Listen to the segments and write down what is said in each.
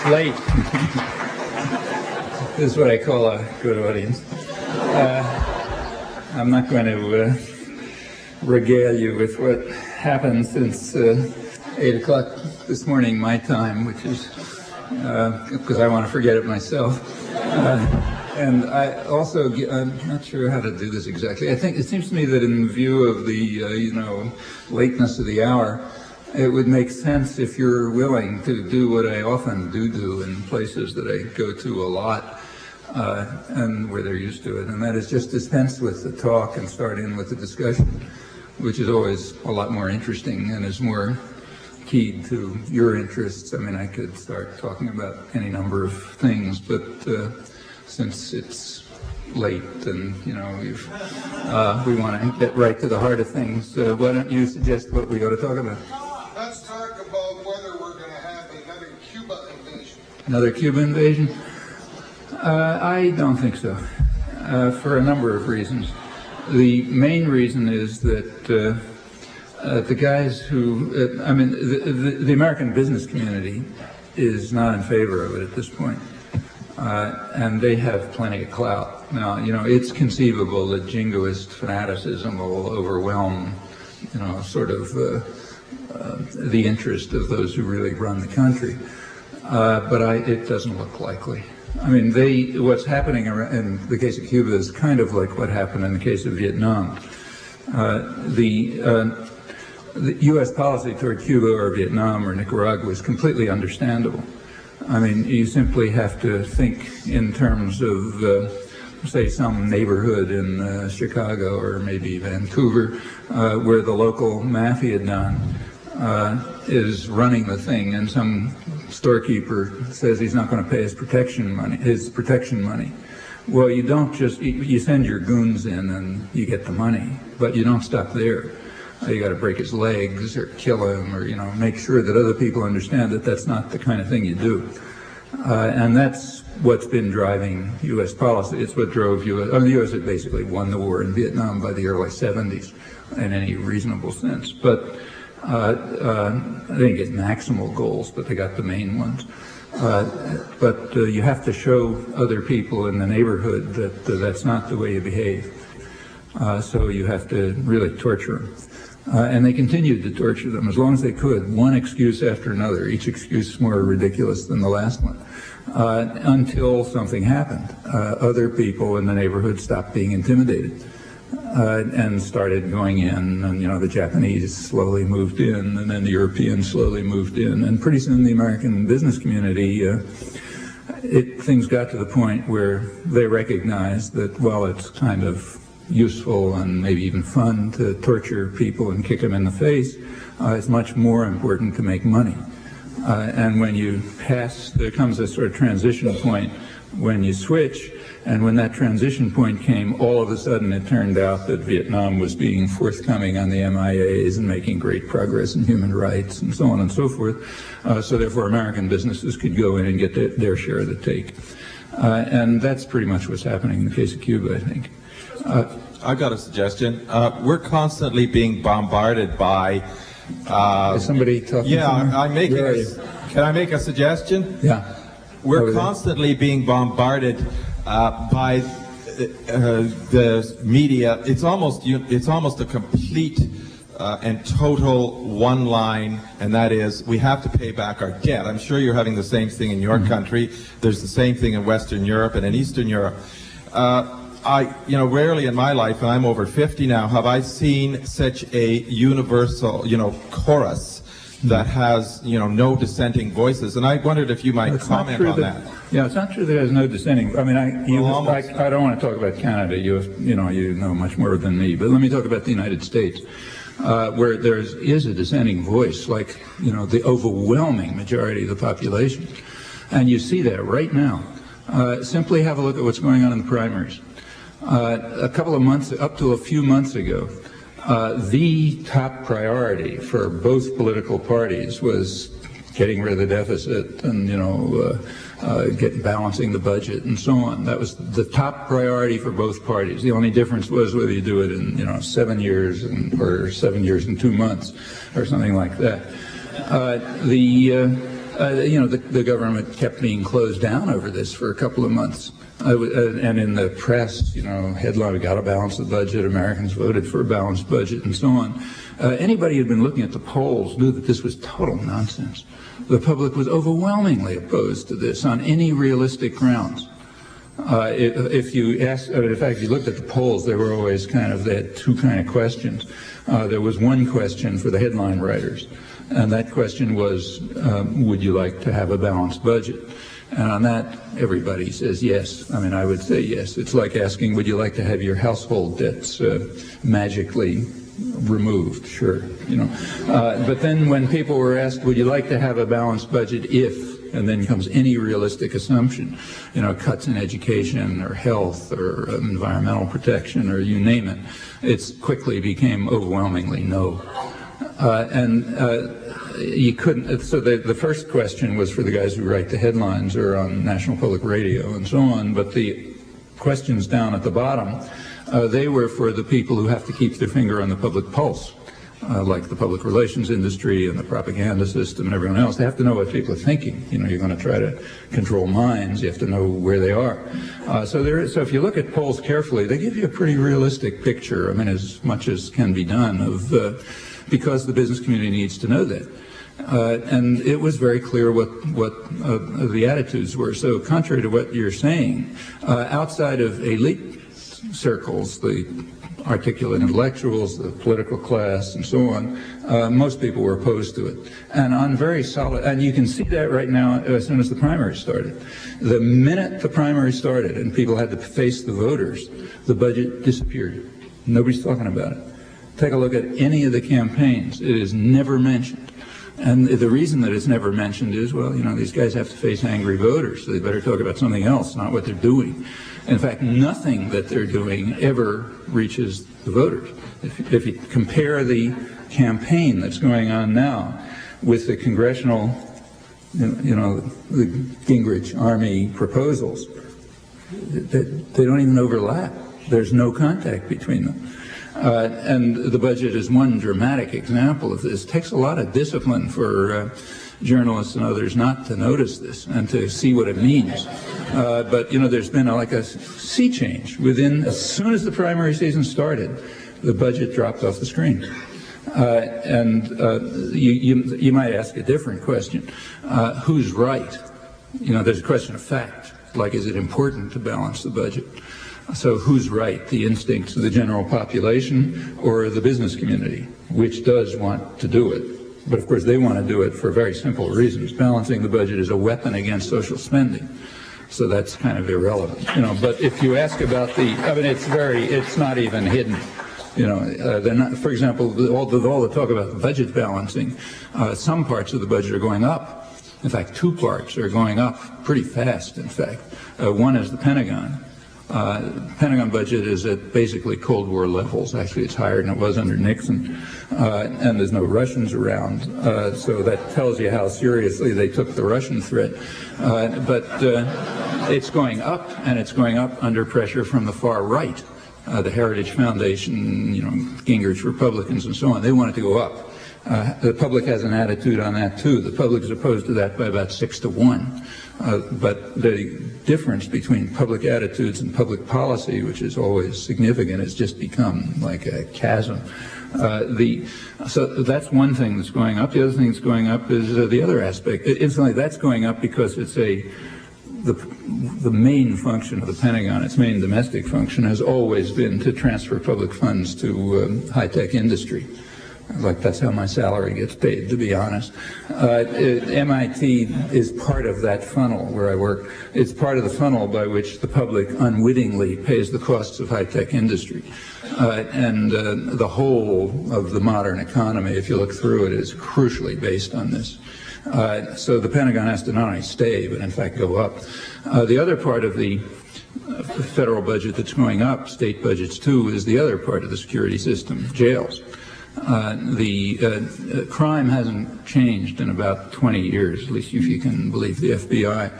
It's late. This is what I call a good audience. I'm not going to regale you with what happened since 8 o'clock this morning, my time, which is because I want to forget it myself. And I also, I'm not sure how to do this exactly. I think it seems to me that in view of the, lateness of the hour, it would make sense if you're willing to do what I often do in places that I go to a lot, and where they're used to it, and that is just dispense with the talk and start in with the discussion, which is always a lot more interesting and is more keyed to your interests. I mean, I could start talking about any number of things, but since it's late and, we want to get right to the heart of things, why don't you suggest what we ought to talk about? Let's talk about whether we're going to have another Cuba invasion. Another Cuba invasion? I don't think so, for a number of reasons. The main reason is that the guys who, the American business community is not in favor of it at this point, and they have plenty of clout. Now, it's conceivable that jingoist fanaticism will overwhelm, the interest of those who really run the country, but it doesn't look likely. I mean, what's happening in the case of Cuba is kind of like what happened in the case of Vietnam. The U.S. policy toward Cuba or Vietnam or Nicaragua is completely understandable. I mean, you simply have to think in terms of, say, some neighborhood in Chicago or maybe Vancouver, where the local mafia don is running the thing, and some storekeeper says he's not going to pay his protection money. Well, you don't just, you send your goons in and you get the money, but you don't stop there. You got to break his legs or kill him or, make sure that other people understand that that's not the kind of thing you do. And that's what's been driving U.S. policy. It's what drove U.S. the U.S. had basically won the war in Vietnam by the early 70s in any reasonable sense. But I didn't get maximal goals, but they got the main ones. But you have to show other people in the neighborhood that that's not the way you behave. So you have to really torture them. And they continued to torture them as long as they could, one excuse after another, each excuse more ridiculous than the last one, until something happened. Other people in the neighborhood stopped being intimidated and started going in, and the Japanese slowly moved in, and then the Europeans slowly moved in, and pretty soon the American business community, things got to the point where they recognized that, well, it's kind of useful and maybe even fun to torture people and kick them in the face. It's much more important to make money. And when you there comes a sort of transition point when you switch, and when that transition point came, all of a sudden it turned out that Vietnam was being forthcoming on the MIAs and making great progress in human rights and so on and so forth. So therefore American businesses could go in and get their share of the take. And that's pretty much what's happening in the case of Cuba, I think. I've got a suggestion. We're constantly being bombarded by... Is somebody talking? Yeah, can I make a suggestion? Yeah. We're constantly being bombarded by the media. It's almost a complete and total one line, and that is we have to pay back our debt. I'm sure you're having the same thing in your country. There's the same thing in Western Europe and in Eastern Europe. Rarely in my life, and I'm over 50 now, have I seen such a universal, chorus that has, no dissenting voices. And I wondered if you might comment on that. Yeah, it's not true that there's no dissenting. I mean, I don't want to talk about Canada. You know much more than me. But let me talk about the United States, where there is a dissenting voice, like, the overwhelming majority of the population. And you see that right now. Simply have a look at what's going on in the primaries. A couple of months, up to a few months ago, the top priority for both political parties was getting rid of the deficit and, balancing the budget and so on. That was the top priority for both parties. The only difference was whether you do it in, 7 years or 7 years and 2 months or something like that. The government kept being closed down over this for a couple of months. And in the press, headline, we got to balance the budget, Americans voted for a balanced budget, and so on. Anybody who had been looking at the polls knew that this was total nonsense. The public was overwhelmingly opposed to this on any realistic grounds. If you asked, in fact, if you looked at the polls, they were always they had two kind of questions. There was one question for the headline writers, and that question was, would you like to have a balanced budget? And on that, everybody says yes. I mean, I would say yes. It's like asking, would you like to have your household debts magically removed? Sure, But then when people were asked, would you like to have a balanced budget if, and then comes any realistic assumption, cuts in education or health or environmental protection or you name it, it quickly became overwhelmingly no. You couldn't, so the first question was for the guys who write the headlines or on National Public Radio and so on, but the questions down at the bottom, they were for the people who have to keep their finger on the public pulse, like the public relations industry and the propaganda system and everyone else. They have to know what people are thinking. You're going to try to control minds. You have to know where they are. So if you look at polls carefully, they give you a pretty realistic picture, as much as can be done, of because the business community needs to know that. And it was very clear what the attitudes were. So contrary to what you're saying, outside of elite circles, the articulate intellectuals, the political class, and so on, most people were opposed to it. And on very solid, and you can see that right now as soon as the primary started. The minute the primary started and people had to face the voters, the budget disappeared. Nobody's talking about it. Take a look at any of the campaigns. It is never mentioned. And the reason that it's never mentioned is, well, these guys have to face angry voters, so they better talk about something else, not what they're doing. In fact, nothing that they're doing ever reaches the voters. If you compare the campaign that's going on now with the congressional, the Gingrich Army proposals, they don't even overlap. There's no contact between them. And the budget is one dramatic example of this. It takes a lot of discipline for journalists and others not to notice this and to see what it means. But there's been like a sea change. As soon as the primary season started, the budget dropped off the screen. You might ask a different question. Who's right? There's a question of fact. Like, is it important to balance the budget? So who's right, the instincts of the general population or the business community, which does want to do it? But of course they want to do it for very simple reasons. Balancing the budget is a weapon against social spending. So that's kind of irrelevant. But if you ask about it's not even hidden. They're not, for example, all the talk about the budget balancing, some parts of the budget are going up. In fact, two parts are going up pretty fast, in fact. One is the Pentagon. Pentagon budget is at basically Cold War levels. Actually, it's higher than it was under Nixon, and there's no Russians around. So that tells you how seriously they took the Russian threat. But it's going up, and it's going up under pressure from the far right. The Heritage Foundation, Gingrich Republicans, and so on. They want it to go up. The public has an attitude on that too. The public is opposed to that by about 6-1. But the difference between public attitudes and public policy, which is always significant, has just become like a chasm. So that's one thing that's going up. The other thing that's going up is the other aspect. Incidentally, that's going up because it's the main function of the Pentagon, its main domestic function, has always been to transfer public funds to high-tech industry. Like, that's how my salary gets paid, to be honest. MIT is part of that funnel where I work. It's part of the funnel by which the public unwittingly pays the costs of high-tech industry. And the whole of the modern economy, if you look through it, is crucially based on this. So the Pentagon has to not only stay, but in fact go up. The other part of the federal budget that's going up, state budgets too, is the other part of the security system, jails. The crime hasn't changed in about 20 years, at least if you can believe the FBI.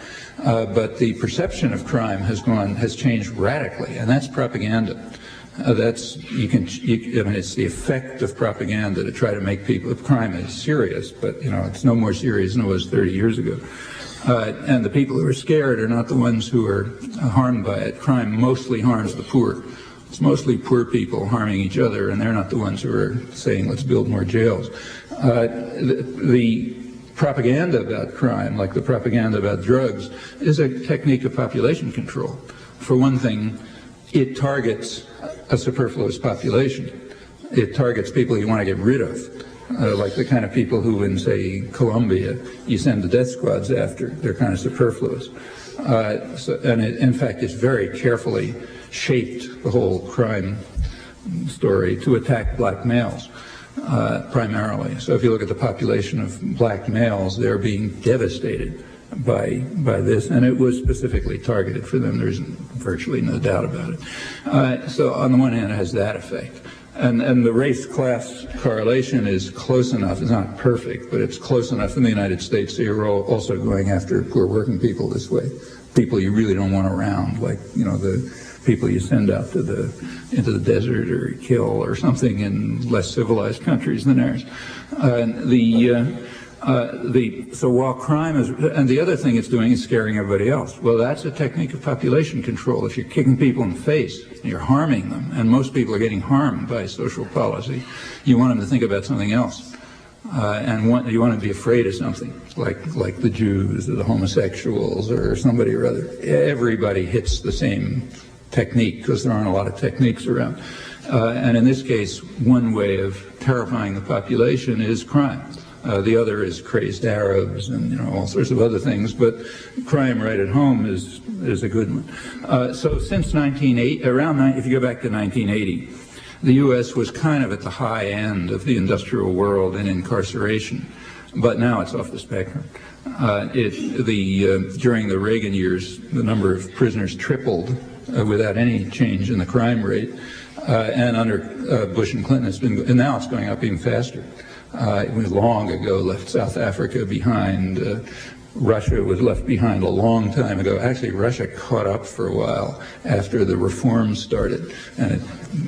But the perception of crime has changed radically, and that's propaganda. It's the effect of propaganda to try to make people, if crime is serious, but it's no more serious than it was 30 years ago. And the people who are scared are not the ones who are harmed by it. Crime mostly harms the poor. It's mostly poor people harming each other, and they're not the ones who are saying, let's build more jails. The propaganda about crime, like the propaganda about drugs, is a technique of population control. For one thing, it targets a superfluous population. It targets people you want to get rid of, like the kind of people who in, say, Colombia, you send the death squads after. They're kind of superfluous. In fact, it's very carefully shaped, the whole crime story, to attack black males. Primarily. So if you look at the population of black males, they're being devastated by this, and it was specifically targeted for them. There's virtually no doubt about it. So on the one hand, it has that effect. And the race-class correlation is close enough. It's not perfect, but it's close enough in the United States, so you're also going after poor working people this way. People you really don't want around, like, the people you send out into the desert or kill or something in less civilized countries than ours. So while crime is, and the other thing it's doing is scaring everybody else. Well, that's a technique of population control. If you're kicking people in the face, you're harming them, and most people are getting harmed by social policy, you want them to think about something else. You want to be afraid of something, like the Jews or the homosexuals or somebody or other. Everybody hits the same technique, because there aren't a lot of techniques around. And in this case, one way of terrifying the population is crime. The other is crazed Arabs and all sorts of other things, but crime right at home is a good one. So since 1980, if you go back to 1980, the U.S. was kind of at the high end of the industrial world in incarceration, but now it's off the spectrum. During the Reagan years, the number of prisoners tripled without any change in the crime rate, and under Bush and Clinton, and now it's going up even faster. We long ago left South Africa behind. Russia was left behind a long time ago. Actually, Russia caught up for a while after the reforms started, and it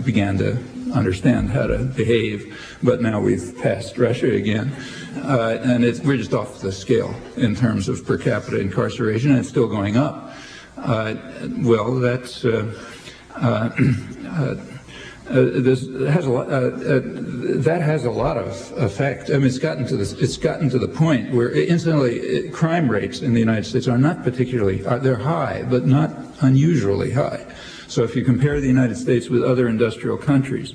began to understand how to behave. But now we've passed Russia again, and we're just off the scale in terms of per capita incarceration, and it's still going up. Well, that's that has a lot of effect. I mean, it's gotten to the point where, incidentally, crime rates in the United States are not particularly, they're high, but not unusually high. So if you compare the United States with other industrial countries,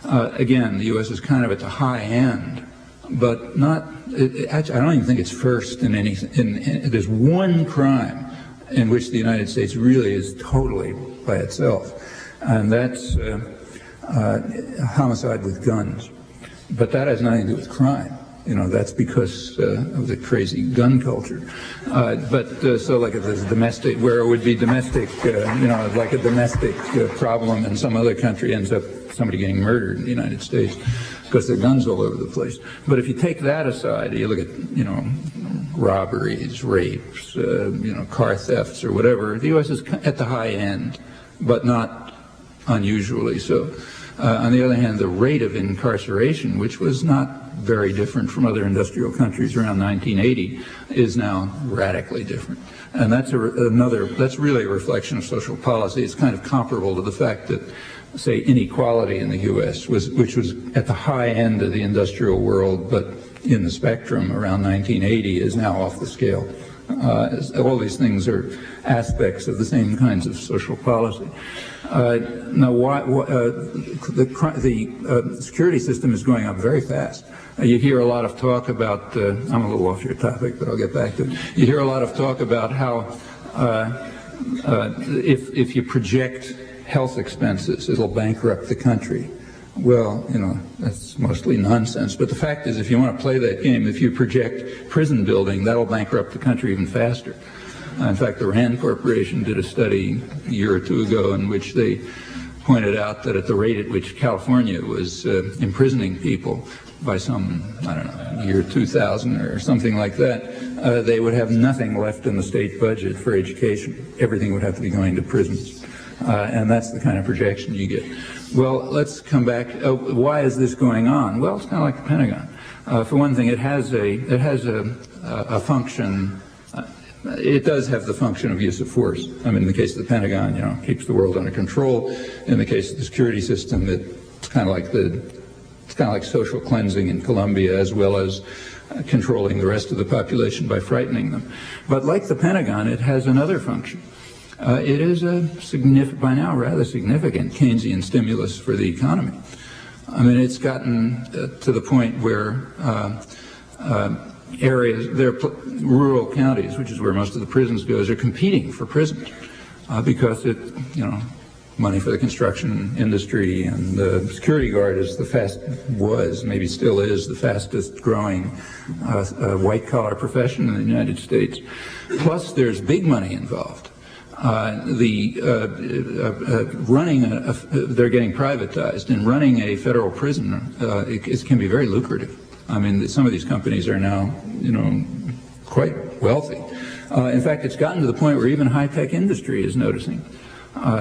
again, the U.S. is kind of at the high end, but not. I don't even think it's first in anything. There's one crime in which the United States really is totally by itself, and that's homicide with guns. But that has nothing to do with crime. That's because of the crazy gun culture. So like if there's domestic, where it would be domestic, like a domestic problem in some other country ends up somebody getting murdered in the United States because there are guns all over the place. But if you take that aside, you look at, robberies, rapes, car thefts or whatever, the U.S. is at the high end, but not unusually so. On the other hand, the rate of incarceration, which was not very different from other industrial countries around 1980, is now radically different. And that's that's really a reflection of social policy. It's kind of comparable to the fact that, say, inequality in the U.S., which was at the high end of the industrial world, but in the spectrum around 1980, is now off the scale. All these things are aspects of the same kinds of social policy. Now, the security system is going up very fast. You hear a lot of talk about, I'm a little off your topic, but I'll get back to it. You hear a lot of talk about how if you project health expenses, it'll bankrupt the country. Well, that's mostly nonsense. But the fact is, if you want to play that game, if you project prison building, that'll bankrupt the country even faster. In fact, the Rand Corporation did a study a year or two ago in which they pointed out that at the rate at which California was imprisoning people by some, year 2000 or something like that, they would have nothing left in the state budget for education. Everything would have to be going to prisons. And that's the kind of projection you get. Well, let's come back. Why is this going on? Well, it's kind of like the Pentagon. For one thing, it has a function. It does have the function of use of force. I mean, in the case of the Pentagon, keeps the world under control. In the case of the security system, it's kind of like social cleansing in Colombia, as well as controlling the rest of the population by frightening them. But like the Pentagon, it has another function. It is by now rather significant Keynesian stimulus for the economy. I mean, it's gotten to the point where rural counties, which is where most of the prisons goes, are competing for prisons because money for the construction industry, and the security guard maybe still is the fastest growing white collar profession in the United States. Plus, there's big money involved. They're getting privatized, and running a federal prison it can be very lucrative. I mean, some of these companies are now, quite wealthy. In fact, it's gotten to the point where even high-tech industry is noticing.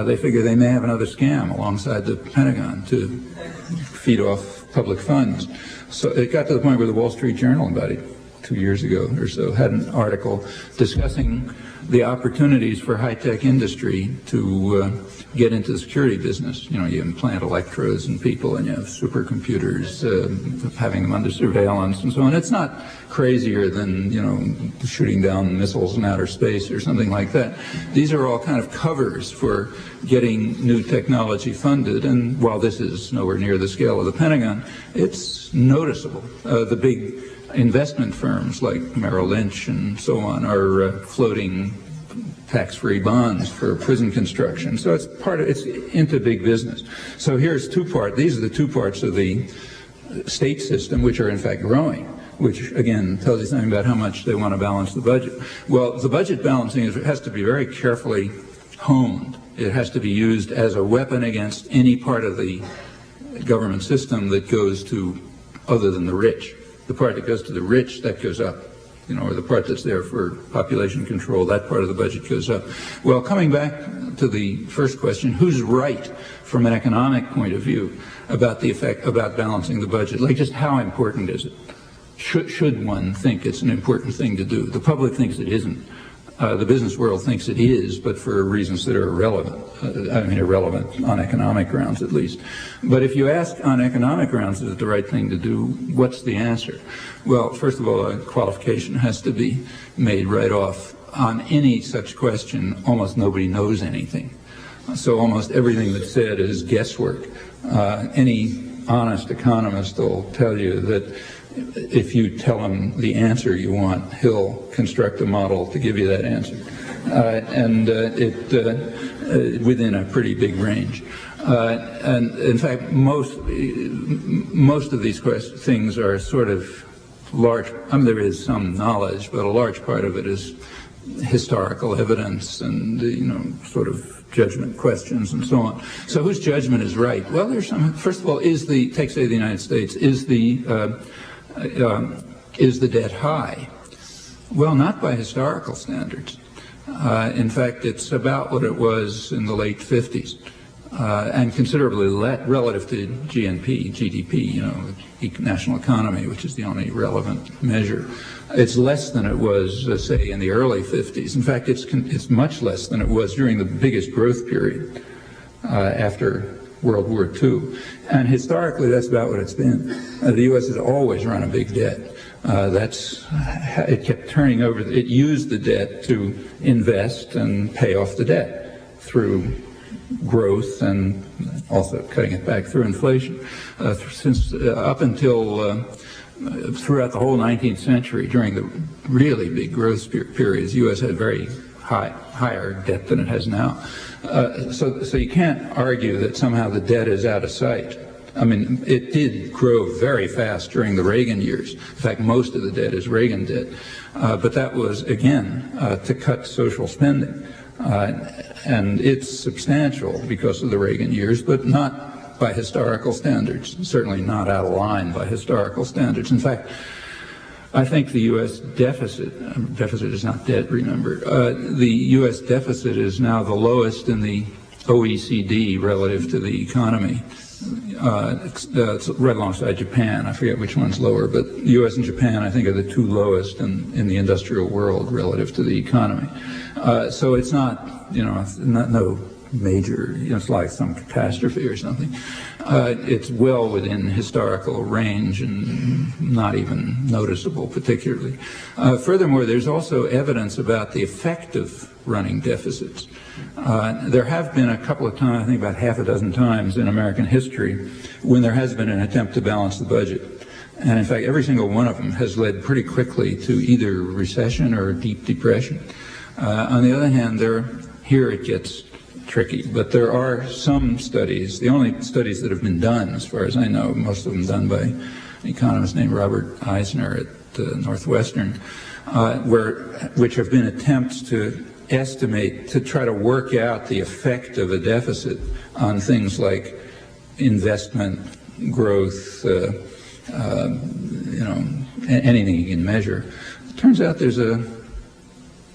They figure they may have another scam alongside the Pentagon to feed off public funds. So it got to the point where the Wall Street Journal, about 2 years ago or so, had an article discussing the opportunities for high-tech industry to get into the security business. You implant electrodes in people, and you have supercomputers, having them under surveillance and so on. It's not crazier than, shooting down missiles in outer space or something like that. These are all kind of covers for getting new technology funded, and while this is nowhere near the scale of the Pentagon, it's noticeable. The big investment firms like Merrill Lynch and so on are floating tax-free bonds for prison construction. So it's into big business. So here's these are the two parts of the state system which are in fact growing, which again tells you something about how much they want to balance the budget. Well, the budget balancing has to be very carefully honed. It has to be used as a weapon against any part of the government system that goes to other than the rich. The part that goes to the rich, that goes up. Or the part that's there for population control, that part of the budget goes up. Well, coming back to the first question, who's right from an economic point of view about balancing the budget? Like, just how important is it? Should one think it's an important thing to do? The public thinks it isn't. The business world thinks it is, but for reasons that are irrelevant. Irrelevant on economic grounds, at least. But if you ask on economic grounds, is it the right thing to do, what's the answer? Well, first of all, a qualification has to be made right off. On any such question, almost nobody knows anything. So almost everything that's said is guesswork. Any honest economist will tell you that if you tell him the answer you want, he'll construct a model to give you that answer, within a pretty big range. And in fact, most of these things are sort of large. There is some knowledge, but a large part of it is historical evidence and sort of judgment questions and so on. So whose judgment is right? Well, there's some. First of all, take say the United States, is the debt high? Well, not by historical standards. In fact, it's about what it was in the late 50s, and considerably relative to GDP, national economy, which is the only relevant measure. It's less than it was, say, in the early 50s. In fact, it's much less than it was during the biggest growth period after World War II. And historically, that's about what it's been. The U.S. has always run a big debt. It kept turning over. It used the debt to invest and pay off the debt through growth and also cutting it back through inflation. Up until throughout the whole 19th century, during the really big growth periods, the U.S. had very higher debt than it has now. So you can't argue that somehow the debt is out of sight. I mean, it did grow very fast during the Reagan years. In fact, most of the debt is Reagan debt. But that was, again, to cut social spending. And it's substantial because of the Reagan years, but not by historical standards, certainly not out of line by historical standards. In fact, I think the U.S. deficit is not debt, remember, the U.S. deficit is now the lowest in the OECD relative to the economy. It's right alongside Japan. I forget which one's lower, but the U.S. and Japan, I think, are the two lowest in the industrial world relative to the economy. So it's not, no major, it's like some catastrophe or something. It's well within historical range and not even noticeable particularly. Furthermore, there's also evidence about the effect of running deficits. There have been a couple of times, I think about half a dozen times in American history, when there has been an attempt to balance the budget. And in fact, every single one of them has led pretty quickly to either recession or deep depression. On the other hand, here it gets tricky, but there are some studies, the only studies that have been done, as far as I know, most of them done by an economist named Robert Eisner at Northwestern, which have been attempts to estimate, to try to work out the effect of a deficit on things like investment, growth, anything you can measure. It turns out there's a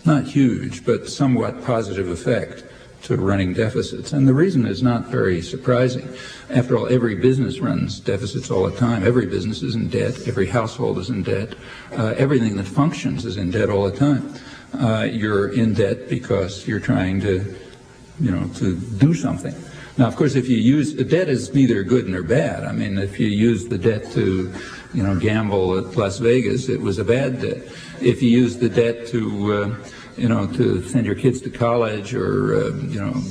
not huge, but somewhat positive effect to running deficits. And the reason is not very surprising. After all, every business runs deficits all the time. Every business is in debt. Every household is in debt. Everything that functions is in debt all the time. You're in debt because you're trying to do something. Now, of course, if you use debt is neither good nor bad. I mean, if you use the debt to, gamble at Las Vegas, it was a bad debt. If you use the debt to to send your kids to college or,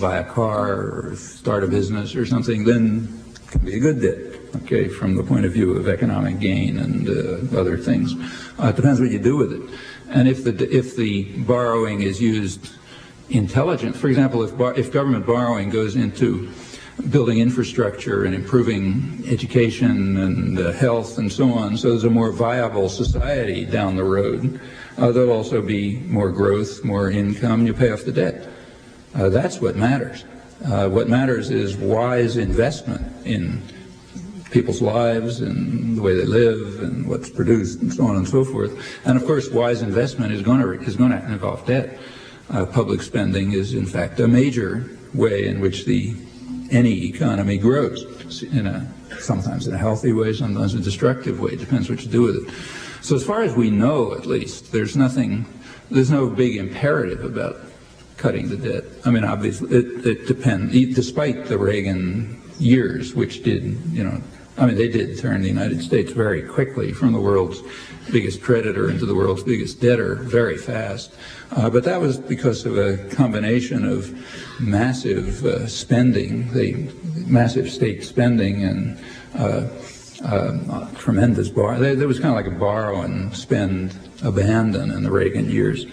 buy a car or start a business or something, then it can be a good debt, okay, from the point of view of economic gain and other things. It depends what you do with it. And if the borrowing is used intelligent, for example, if government borrowing goes into building infrastructure and improving education and health and so on, so there's a more viable society down the road, there'll also be more growth, more income, you pay off the debt. That's what matters. What matters is wise investment in people's lives and the way they live and what's produced and so on and so forth. And of course, wise investment is going to involve debt. Public spending is, in fact, a major way in which any economy grows, sometimes in a healthy way, sometimes a destructive way. It depends what you do with it. So as far as we know, at least, there's no big imperative about cutting the debt. I mean, obviously, it depends, despite the Reagan years, which did, they did turn the United States very quickly from the world's biggest creditor into the world's biggest debtor very fast. But that was because of a combination of massive spending, massive state spending, and tremendous borrow. There was kind of like a borrow and spend abandon in the Reagan years.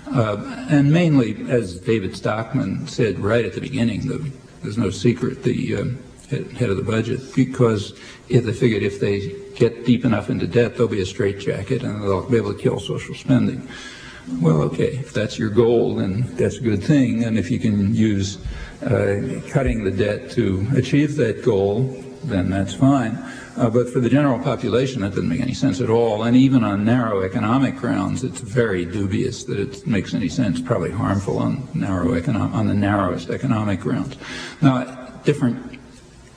And mainly, as David Stockman said right at the beginning, there's no secret, the head of the budget, because they figured if they get deep enough into debt, there'll be a straitjacket and they'll be able to kill social spending. Well, okay, if that's your goal, then that's a good thing. And if you can use cutting the debt to achieve that goal, then that's fine. But for the general population, that doesn't make any sense at all. And even on narrow economic grounds, it's very dubious that it makes any sense, probably harmful on the narrowest economic grounds. Now,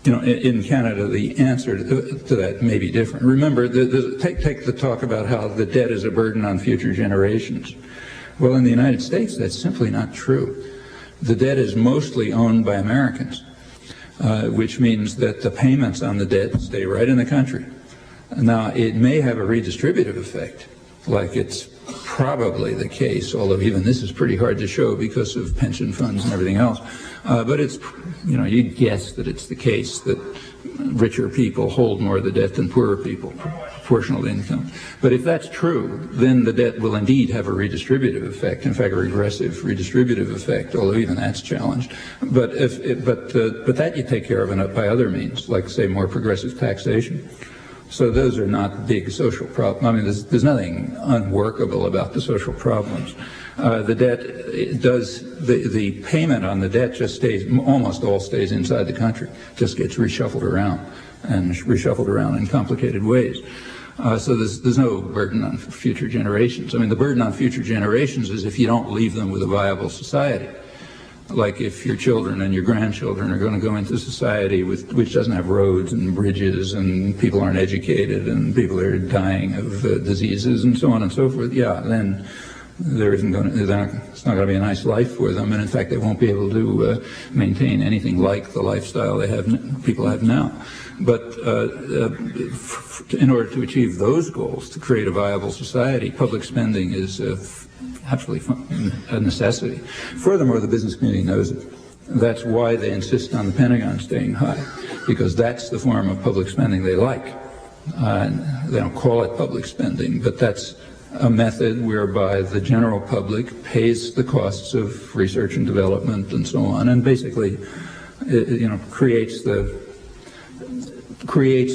in Canada, the answer to that may be different. Remember, take the talk about how the debt is a burden on future generations. Well, in the United States, that's simply not true. The debt is mostly owned by Americans, which means that the payments on the debt stay right in the country. Now, it may have a redistributive effect, like it's probably the case, although even this is pretty hard to show because of pension funds and everything else. But it's, you'd guess that it's the case that richer people hold more of the debt than poorer people, proportional income. But if that's true, then the debt will indeed have a redistributive effect, in fact, a regressive redistributive effect, although even that's challenged. But that you take care of by other means, like, say, more progressive taxation. So those are not big social problems. I mean, there's nothing unworkable about the social problems. The debt the payment on the debt just almost all stays inside the country, just gets reshuffled around in complicated ways. So there's no burden on future generations. I mean, the burden on future generations is if you don't leave them with a viable society. like if your children and your grandchildren are going to go into society which doesn't have roads and bridges and people aren't educated and people are dying of diseases and so on and so forth, yeah, then it's not going to be a nice life for them, and in fact they won't be able to maintain anything like the lifestyle people have now. But in order to achieve those goals, to create a viable society, public spending is absolutely a necessity. Furthermore, the business community knows it. That's why they insist on the Pentagon staying high, because that's the form of public spending they like. They don't call it public spending, but that's a method whereby the general public pays the costs of research and development and so on, and basically, creates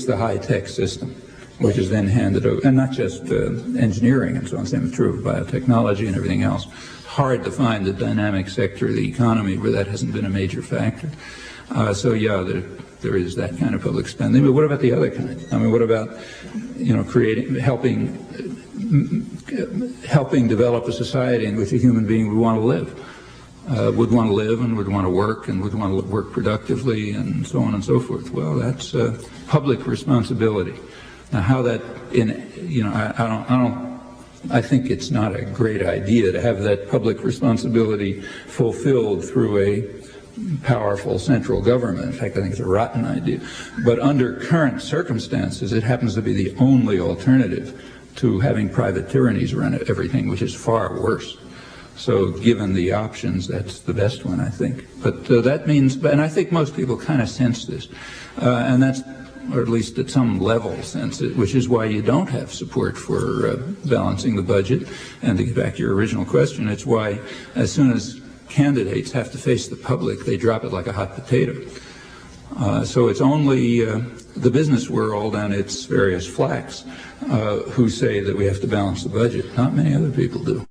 the high-tech system, which is then handed over, and not just engineering and so on. Same is true of biotechnology and everything else. Hard to find a dynamic sector of the economy where that hasn't been a major factor. So yeah, there is that kind of public spending. But what about the other kind? I mean, what about helping develop a society in which a human being would want to live? Would want to live and would want to work and would want to work productively and so on and so forth. Well, that's public responsibility. Now, how that I think it's not a great idea to have that public responsibility fulfilled through a powerful central government. In fact, I think it's a rotten idea. But under current circumstances, it happens to be the only alternative to having private tyrannies run everything, which is far worse. So given the options, that's the best one, I think. But that means, and I think most people kind of sense this, and that's, or at least at some level sense it, which is why you don't have support for balancing the budget. And to get back to your original question, it's why as soon as candidates have to face the public, they drop it like a hot potato. So it's only the business world and its various flacks who say that we have to balance the budget. Not many other people do.